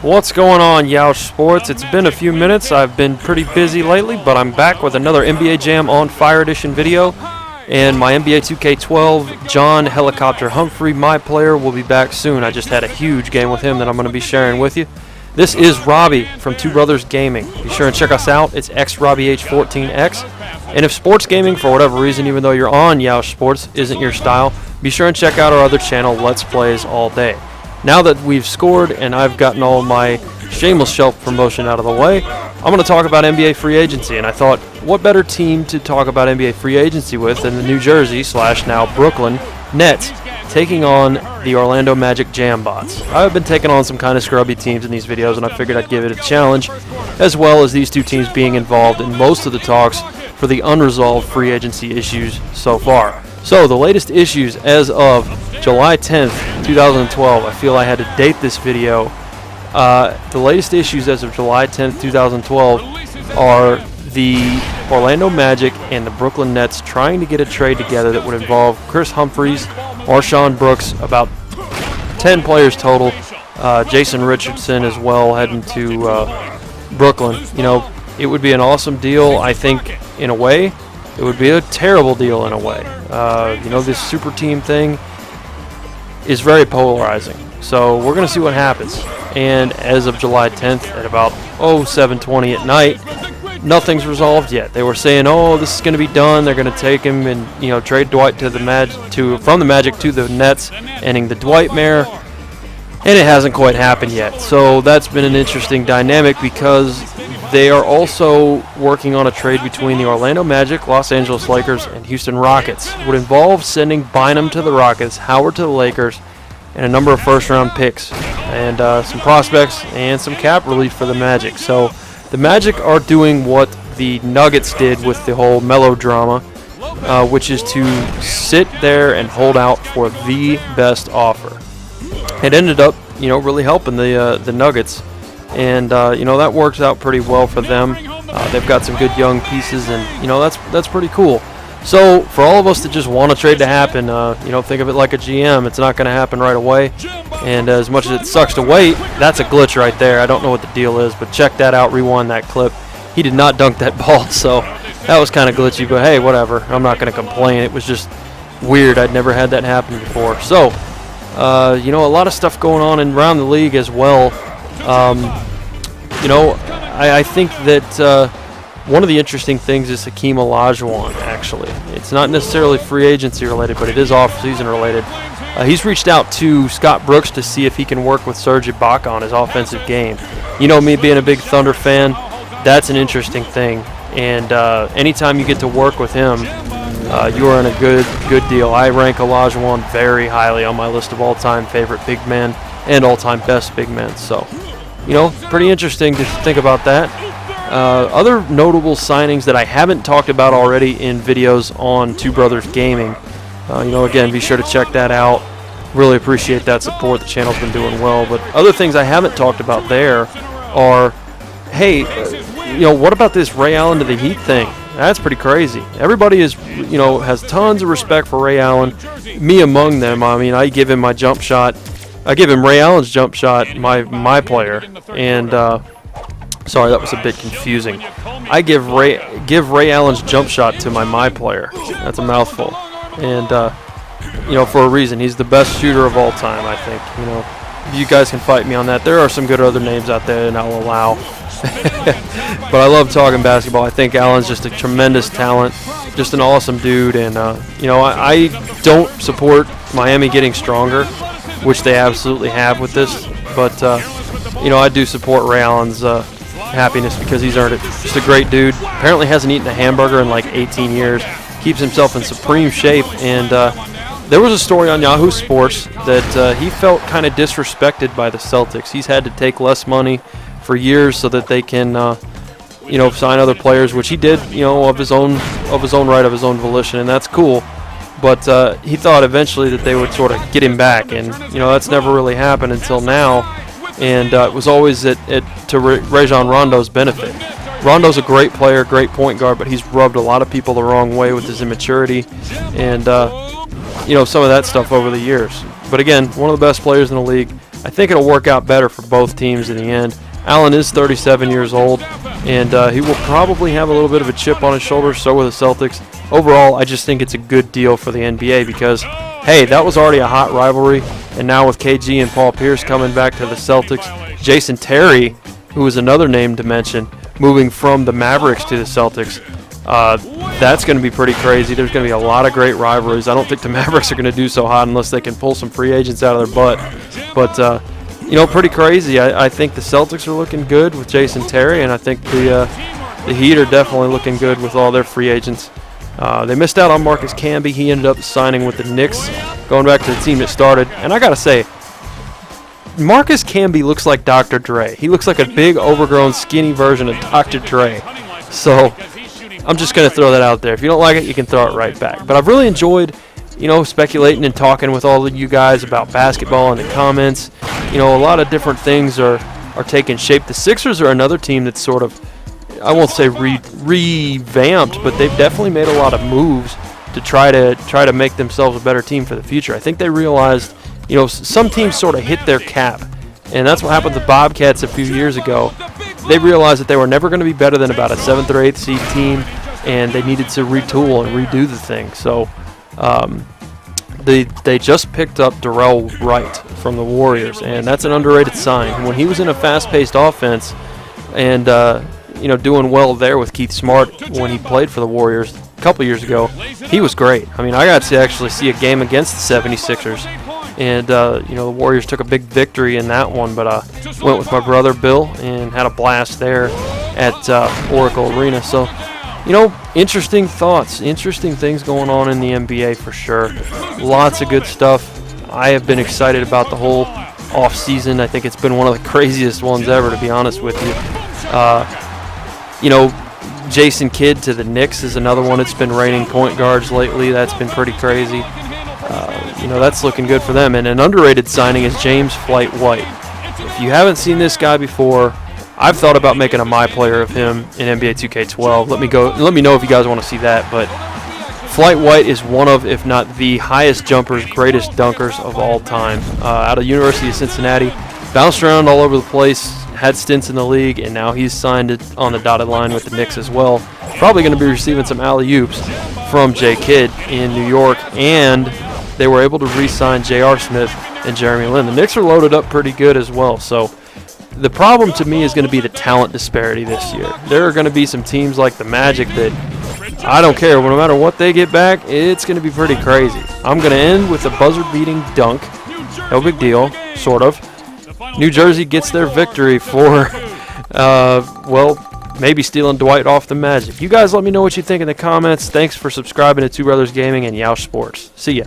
What's going on, Yeousch Sports? It's been a few minutes. I've been pretty busy lately, but I'm back with another NBA Jam on Fire Edition video. And my NBA 2K12, John Helicopter Humphrey, my player, will be back soon. I just had a huge game with him that I'm going to be sharing with you. This is Robbie from Two Brothers Gaming. Be sure and check us out. It's xRobbieH14X. And if sports gaming, for whatever reason, even though you're on Yeousch Sports, isn't your style, be sure and check out our other channel, Let's Plays All Day. Now that we've scored and I've gotten all my shameless shelf promotion out of the way, I'm going to talk about NBA free agency. And I thought, what better team to talk about NBA free agency with than the New Jersey / now Brooklyn Nets taking on the Orlando Magic Jambots. I've been taking on some kind of scrubby teams in these videos, and I figured I'd give it a challenge, as well as these two teams being involved in most of the talks for the unresolved free agency issues so far. So the latest issues as of July 10th, 2012, I feel I had to date this video. The latest issues as of July 10th, 2012 are the Orlando Magic and the Brooklyn Nets trying to get a trade together that would involve Chris Humphries, Marshawn Brooks, about 10 players total, Jason Richardson as well heading to Brooklyn. You know, it would be an awesome deal, I think, in a way. It would be a terrible deal in a way. You know, this super team thing is very polarizing. So we're going to see what happens. And as of July 10th at about 7:20 at night, nothing's resolved yet. They were saying, "Oh, this is going to be done. They're going to take him and, you know, trade Dwight to the from the Magic to the Nets, ending the Dwightmare." And it hasn't quite happened yet. So that's been an interesting dynamic because they are also working on a trade between the Orlando Magic, Los Angeles Lakers, and Houston Rockets. It would involve sending Bynum to the Rockets, Howard to the Lakers, and a number of first-round picks, and some prospects, and some cap relief for the Magic. So the Magic are doing what the Nuggets did with the whole melodrama, which is to sit there and hold out for the best offer. It ended up, you know, really helping the Nuggets, and you know, that works out pretty well for them. They've got some good young pieces, and you know, that's pretty cool. So for all of us that just want a trade to happen, you know, think of it like a GM. It's not going to happen right away, and as much as it sucks to wait, that's a glitch right there. I don't know what the deal is, but check that out. Rewind that clip. He did not dunk that ball, so that was kind of glitchy. But hey, whatever. I'm not going to complain. It was just weird. I'd never had that happen before. So, you know, a lot of stuff going on around the league as well. You know, I think that one of the interesting things is Hakeem Olajuwon, actually. It's not necessarily free agency related, but it is off-season related. He's reached out to Scott Brooks to see if he can work with Serge Ibaka on his offensive game. You know, me being a big Thunder fan, that's an interesting thing. And anytime you get to work with him, you are in a good deal. I rank Olajuwon very highly on my list of all-time favorite big men and all-time best big men. So, you know, pretty interesting to think about that. Other notable signings that I haven't talked about already in videos on Two Brothers Gaming, you know, again, be sure to check that out. Really appreciate that support. The channel's been doing well. But other things I haven't talked about there are, hey, you know, what about this Ray Allen to the Heat thing? That's pretty crazy. Everybody is, you know, has tons of respect for Ray Allen, me among them. I mean, I give him my jump shot. I give him Ray Allen's jump shot, my player, and sorry, that was a bit confusing. I give Ray Allen's jump shot to my player. That's a mouthful, and you know, for a reason. He's the best shooter of all time, I think. You know, you guys can fight me on that. There are some good other names out there, and I'll allow. But I love talking basketball. I think Allen's just a tremendous talent, just an awesome dude, and you know, I don't support Miami getting stronger, which they absolutely have with this, but you know, I do support Ray Allen's happiness because he's earned it. Just a great dude. Apparently hasn't eaten a hamburger in like 18 years. Keeps himself in supreme shape, and there was a story on Yeousch Sports that he felt kind of disrespected by the Celtics. He's had to take less money for years so that they can you know, sign other players, which he did, you know, of his own right, of his own volition, and that's cool. But he thought eventually that they would sort of get him back, and you know, that's never really happened until now. And it was always to Rajon Rondo's benefit. Rondo's a great player, great point guard, but he's rubbed a lot of people the wrong way with his immaturity and you know, some of that stuff over the years. But again, one of the best players in the league. I think it'll work out better for both teams in the end. Allen is 37 years old, and he will probably have a little bit of a chip on his shoulder, so will the Celtics. Overall, I just think it's a good deal for the NBA because, hey, that was already a hot rivalry, and now with KG and Paul Pierce coming back to the Celtics, Jason Terry, who is another name to mention, moving from the Mavericks to the Celtics, that's going to be pretty crazy. There's going to be a lot of great rivalries. I don't think the Mavericks are going to do so hot unless they can pull some free agents out of their butt, but you know, pretty crazy. I think the Celtics are looking good with Jason Terry, and I think the Heat are definitely looking good with all their free agents. They missed out on Marcus Camby. He ended up signing with the Knicks, going back to the team that started. And I got to say, Marcus Camby looks like Dr. Dre. He looks like a big, overgrown, skinny version of Dr. Dre. So I'm just going to throw that out there. If you don't like it, you can throw it right back. But I've really enjoyed, you know, speculating and talking with all of you guys about basketball in the comments. You know, a lot of different things are taking shape. The Sixers are another team that's sort of, I won't say revamped, but they've definitely made a lot of moves to try to make themselves a better team for the future. I think they realized, you know, some teams sort of hit their cap, and that's what happened to the Bobcats a few years ago. They realized that they were never going to be better than about a 7th or 8th seed team, and they needed to retool and redo the thing. So they just picked up Darrell Wright from the Warriors, and that's an underrated sign. When he was in a fast-paced offense and you know, doing well there with Keith Smart when he played for the Warriors a couple years ago, he was great. I mean, I got to actually see a game against the 76ers, and you know, the Warriors took a big victory in that one, but I went with my brother Bill and had a blast there at Oracle Arena. So, you know, interesting thoughts, interesting things going on in the NBA for sure. Lots of good stuff. I have been excited about the whole off season. I think it's been one of the craziest ones ever, to be honest with you. You know, Jason Kidd to the Knicks is another one that's been raining point guards lately. That's been pretty crazy. You know, that's looking good for them. And an underrated signing is James Flight White. If you haven't seen this guy before, I've thought about making a my player of him in NBA 2K12. Let me know if you guys want to see that. But Flight White is one of, if not the highest jumpers, greatest dunkers of all time. Out of University of Cincinnati, bounced around all over the place, had stints in the league, and now he's signed it on the dotted line with the Knicks as well. Probably going to be receiving some alley-oops from J. Kidd in New York, and they were able to re-sign J.R. Smith and Jeremy Lin. The Knicks are loaded up pretty good as well, so the problem to me is going to be the talent disparity this year. There are going to be some teams like the Magic that I don't care. No matter what they get back, it's going to be pretty crazy. I'm going to end with a buzzer-beating dunk. No big deal, sort of. New Jersey gets their victory for, well, maybe stealing Dwight off the Magic. You guys let me know what you think in the comments. Thanks for subscribing to Two Brothers Gaming and Yeousch Sports. See ya.